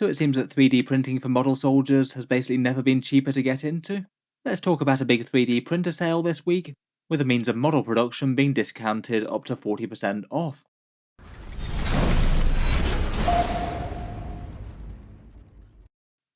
So it seems that 3D printing for model soldiers has basically never been cheaper to get into. Let's talk about a big 3D printer sale this week, with the means of model production being discounted up to 40% off.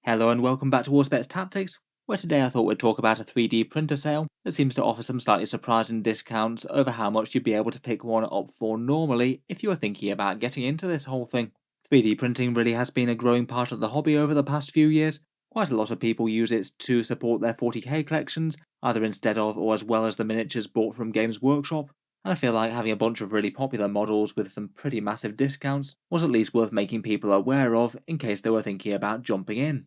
Hello and welcome back to Warspecs Tactics, where today I thought we'd talk about a 3D printer sale that seems to offer some slightly surprising discounts over how much you'd be able to pick one up for normally if you were thinking about getting into this whole thing. 3D printing really has been a growing part of the hobby over the past few years. Quite a lot of people use it to support their 40k collections, either instead of or as well as the miniatures bought from Games Workshop, and I feel like having a bunch of really popular models with some pretty massive discounts was at least worth making people aware of in case they were thinking about jumping in.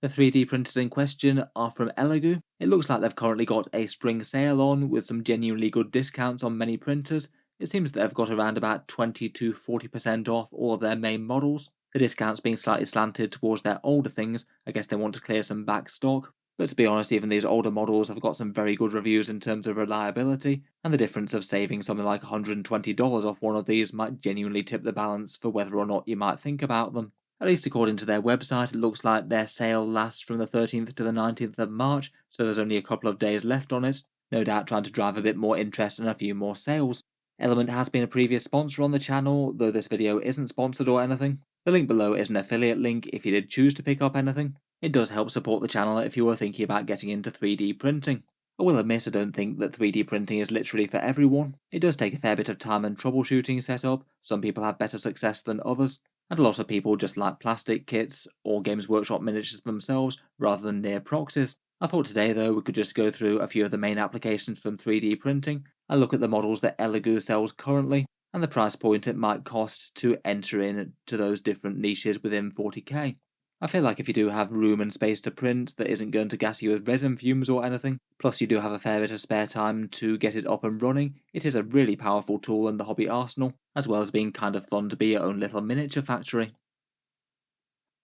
The 3D printers in question are from Elegoo. It looks like they've currently got a spring sale on with some genuinely good discounts on many printers. It seems that they've got around about 20 to 40% off all of their main models. The discounts being slightly slanted towards their older things. I guess they want to clear some back stock. But to be honest, even these older models have got some very good reviews in terms of reliability, and the difference of saving something like $120 off one of these might genuinely tip the balance for whether or not you might think about them. At least according to their website, it looks like their sale lasts from the 13th to the 19th of March, so there's only a couple of days left on it. No doubt trying to drive a bit more interest and a few more sales. Element has been a previous sponsor on the channel, though this video isn't sponsored or anything. The link below is an affiliate link if you did choose to pick up anything. It does help support the channel if you were thinking about getting into 3D printing. I will admit I don't think that 3D printing is literally for everyone. It does take a fair bit of time and troubleshooting setup. Some people have better success than others, and a lot of people just like plastic kits or Games Workshop miniatures themselves rather than near proxies. I thought today though we could just go through a few of the main applications from 3D printing and look at the models that Elegoo sells currently and the price point it might cost to enter into those different niches within 40k. I feel like if you do have room and space to print that isn't going to gas you with resin fumes or anything, plus you do have a fair bit of spare time to get it up and running, it is a really powerful tool in the hobby arsenal, as well as being kind of fun to be your own little miniature factory.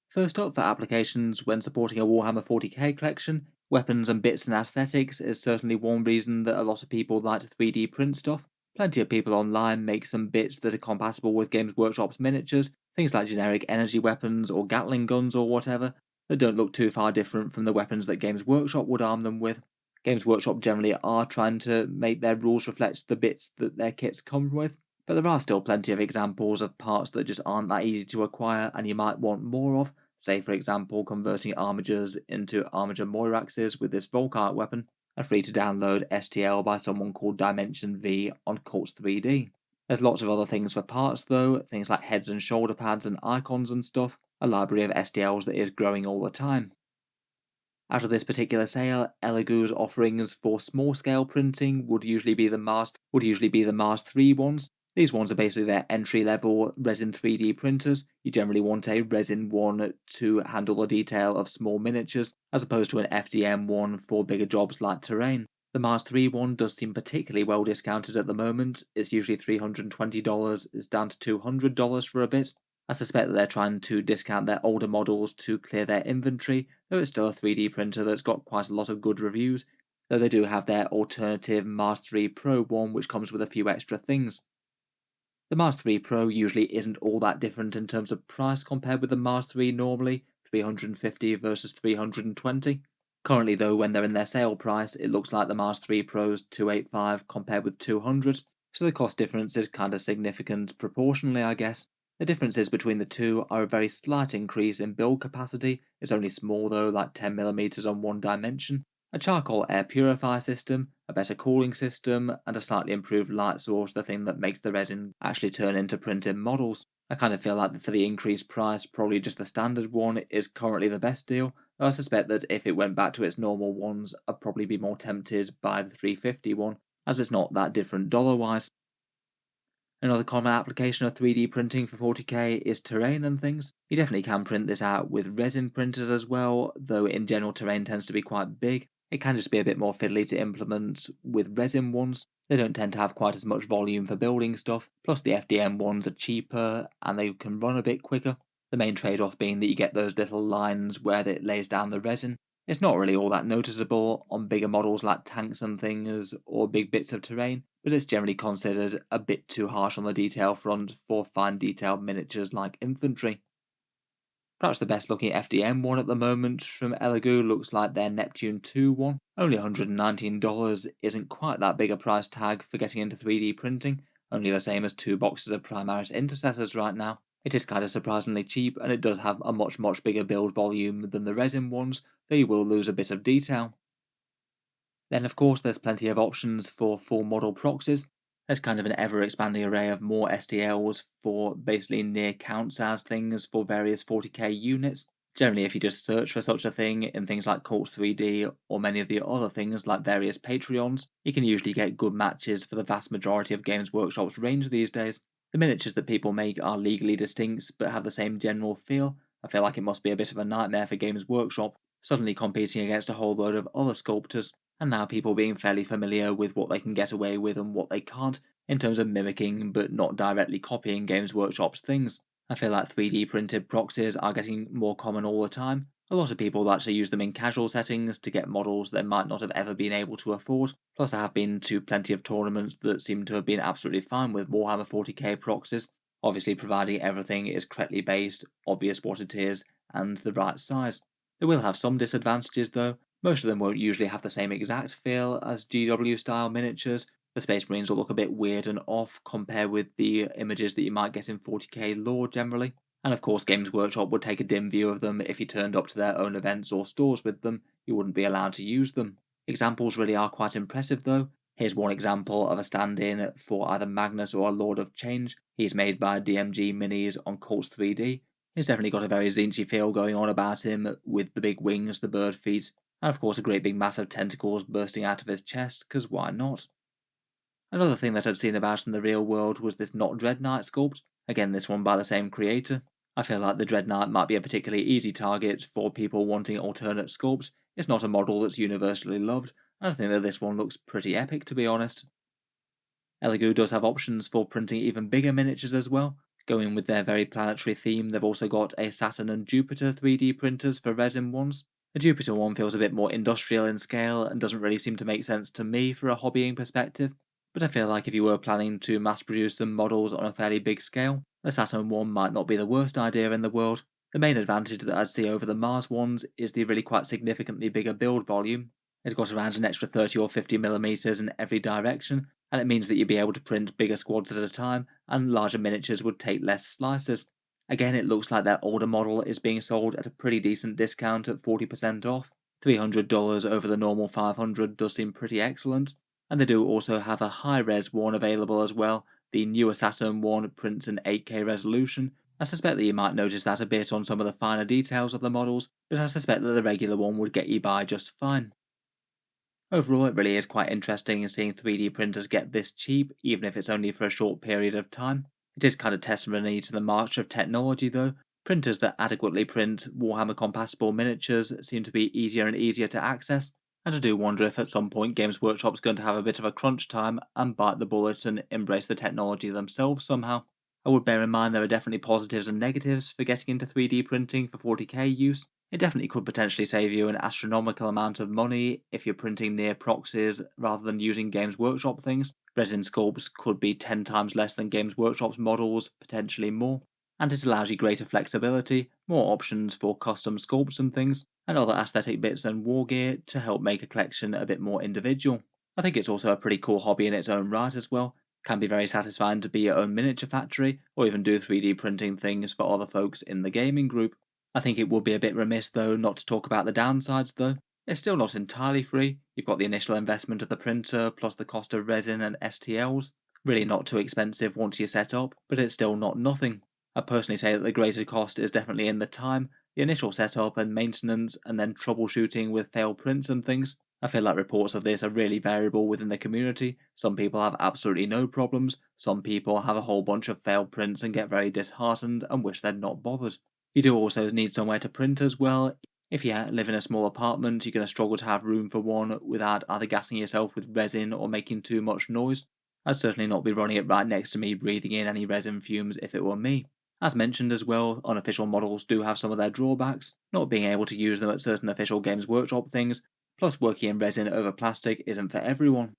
First up, for applications when supporting a Warhammer 40k collection, weapons and bits and aesthetics is certainly one reason that a lot of people like to 3D print stuff. Plenty of people online make some bits that are compatible with Games Workshop's miniatures, things like generic energy weapons or Gatling guns or whatever, that don't look too far different from the weapons that Games Workshop would arm them with. Games Workshop generally are trying to make their rules reflect the bits that their kits come with, but there are still plenty of examples of parts that just aren't that easy to acquire and you might want more of, say for example converting armatures into armature moiraxes with this Volkite weapon, a free to download STL by someone called Dimension V on Cults 3D. There's lots of other things for parts though, things like heads and shoulder pads and icons and stuff, a library of STLs that is growing all the time. Out of this particular sale, Elegoo's offerings for small scale printing would usually be the Mars 3 ones. These ones are basically their entry level resin 3D printers. You generally want a resin one to handle the detail of small miniatures, as opposed to an FDM one for bigger jobs like terrain. The Mars 3 one does seem particularly well discounted at the moment. It's usually $320, it's down to $200 for a bit. I suspect that they're trying to discount their older models to clear their inventory, though it's still a 3D printer that's got quite a lot of good reviews, though they do have their alternative Mars 3 Pro one which comes with a few extra things. The Mars 3 Pro usually isn't all that different in terms of price compared with the Mars 3 normally, 350 versus 320. Currently though, when they're in their sale price, it looks like the Mars 3 Pro's 285 compared with 200, so the cost difference is kinda significant proportionally I guess. The differences between the two are a very slight increase in build capacity, it's only small though, like 10mm on one dimension, a charcoal air purifier system, a better cooling system, and a slightly improved light source, the thing that makes the resin actually turn into printed models. I kind of feel like for the increased price, probably just the standard one is currently the best deal, though I suspect that if it went back to its normal ones, I'd probably be more tempted by the 350 one, as it's not that different dollar-wise. Another common application of 3D printing for 40k is terrain and things. You definitely can print this out with resin printers as well, though in general terrain tends to be quite big. It can just be a bit more fiddly to implement with resin ones. They don't tend to have quite as much volume for building stuff, plus the FDM ones are cheaper and they can run a bit quicker. The main trade-off being that you get those little lines where it lays down the resin. It's not really all that noticeable on bigger models like tanks and things or big bits of terrain, but it's generally considered a bit too harsh on the detail front for fine detailed miniatures like infantry. Perhaps the best looking FDM one at the moment from Elegoo looks like their Neptune 2 one. Only $119 isn't quite that big a price tag for getting into 3D printing, only the same as 2 boxes of Primaris intercessors right now. It is kind of surprisingly cheap, and it does have a much bigger build volume than the resin ones, though you will lose a bit of detail. Then of course there's plenty of options for full model proxies. There's kind of an ever expanding array of more STLs for basically near counts as things for various 40k units. Generally, if you just search for such a thing in things like Cults 3D or many of the other things like various Patreons, you can usually get good matches for the vast majority of Games Workshop's range these days. The miniatures that people make are legally distinct but have the same general feel. I feel like it must be a bit of a nightmare for Games Workshop, suddenly competing against a whole load of other sculptors, and now people being fairly familiar with what they can get away with and what they can't, in terms of mimicking but not directly copying Games Workshop's things. I feel like 3D printed proxies are getting more common all the time. A lot of people actually use them in casual settings to get models they might not have ever been able to afford. Plus, I have been to plenty of tournaments that seem to have been absolutely fine with Warhammer 40k proxies, obviously providing everything is correctly based, obvious what it is, and the right size. They will have some disadvantages though. Most of them won't usually have the same exact feel as GW style miniatures. The Space Marines will look a bit weird and off compared with the images that you might get in 40k lore generally. And of course, Games Workshop would take a dim view of them if you turned up to their own events or stores with them. You wouldn't be allowed to use them. Examples really are quite impressive though. Here's one example of a stand-in for either Magnus or a Lord of Change. He's made by DMG Minis on Cults 3D. He's definitely got a very Zinchi feel going on about him, with the big wings, the bird feet, and of course a great big massive tentacles bursting out of his chest, because why not? Another thing that I'd seen about in the real world was this Not Dreadnought sculpt, again this one by the same creator. I feel like the Dreadnought might be a particularly easy target for people wanting alternate sculpts. It's not a model that's universally loved, and I think that this one looks pretty epic to be honest. Elegoo does have options for printing even bigger miniatures as well. Going with their very planetary theme, they've also got a Saturn and Jupiter 3D printers for resin ones. The Jupiter one feels a bit more industrial in scale and doesn't really seem to make sense to me for a hobbying perspective, but I feel like if you were planning to mass produce some models on a fairly big scale, the Saturn one might not be the worst idea in the world. The main advantage that I'd see over the Mars ones is the really quite significantly bigger build volume. It's got around an extra 30 or 50mm in every direction, and it means that you'd be able to print bigger squads at a time, and larger miniatures would take less slices. Again, it looks like that older model is being sold at a pretty decent discount at 40% off. $300 over the normal $500 does seem pretty excellent, and they do also have a high-res one available as well. The newer Saturn one prints an 8K resolution. I suspect that you might notice that a bit on some of the finer details of the models, but I suspect that the regular one would get you by just fine. Overall, it really is quite interesting seeing 3D printers get this cheap, even if it's only for a short period of time. It is kind of testimony to the march of technology, though. Printers that adequately print Warhammer compatible miniatures seem to be easier and easier to access, and I do wonder if at some point Games Workshop's going to have a bit of a crunch time and bite the bullet and embrace the technology themselves somehow. I would bear in mind there are definitely positives and negatives for getting into 3D printing for 40k use. It definitely could potentially save you an astronomical amount of money if you're printing near proxies rather than using Games Workshop things. Resin sculpts could be 10 times less than Games Workshop's models, potentially more, and it allows you greater flexibility, more options for custom sculpts and things, and other aesthetic bits and war gear to help make a collection a bit more individual. I think it's also a pretty cool hobby in its own right as well. Can be very satisfying to be your own miniature factory, or even do 3D printing things for other folks in the gaming group. I think it would be a bit remiss though not to talk about the downsides though. It's still not entirely free. You've got the initial investment of the printer plus the cost of resin and STLs. Really not too expensive once you're set up, but it's still not nothing. I personally say that the greater cost is definitely in the time, the initial setup and maintenance, and then troubleshooting with failed prints and things. I feel like reports of this are really variable within the community. Some people have absolutely no problems, some people have a whole bunch of failed prints and get very disheartened and wish they'd not bothered. You do also need somewhere to print as well. If you live in a small apartment, you're going to struggle to have room for one without either gassing yourself with resin or making too much noise. I'd certainly not be running it right next to me breathing in any resin fumes if it were me. As mentioned as well, unofficial models do have some of their drawbacks, not being able to use them at certain official Games Workshop things, plus working in resin over plastic isn't for everyone.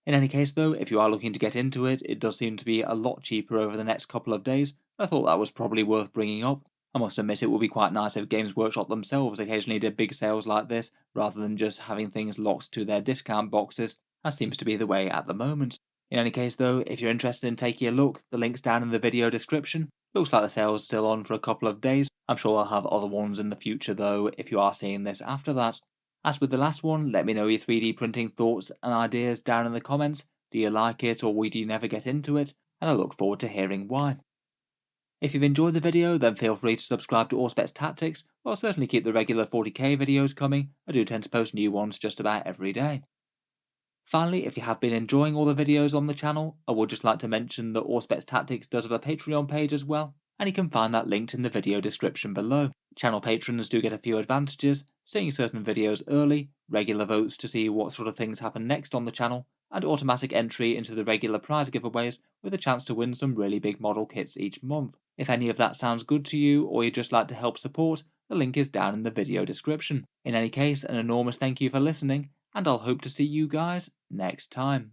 In any case though, if you are looking to get into it, it does seem to be a lot cheaper over the next couple of days. I thought that was probably worth bringing up. I must admit it would be quite nice if Games Workshop themselves occasionally did big sales like this, rather than just having things locked to their discount boxes, as seems to be the way at the moment. In any case though, if you're interested in taking a look, the link's down in the video description. Looks like the sale's still on for a couple of days. I'm sure I'll have other ones in the future though, if you are seeing this after that. As with the last one, let me know your 3D printing thoughts and ideas down in the comments. Do you like it, or do you never get into it? And I look forward to hearing why. If you've enjoyed the video, then feel free to subscribe to Auspex Tactics, but I'll certainly keep the regular 40k videos coming. I do tend to post new ones just about every day. Finally, if you have been enjoying all the videos on the channel, I would just like to mention that Auspex Tactics does have a Patreon page as well, and you can find that linked in the video description below. Channel patrons do get a few advantages, seeing certain videos early, regular votes to see what sort of things happen next on the channel, and automatic entry into the regular prize giveaways with a chance to win some really big model kits each month. If any of that sounds good to you, or you'd just like to help support, the link is down in the video description. In any case, an enormous thank you for listening, and I'll hope to see you guys next time.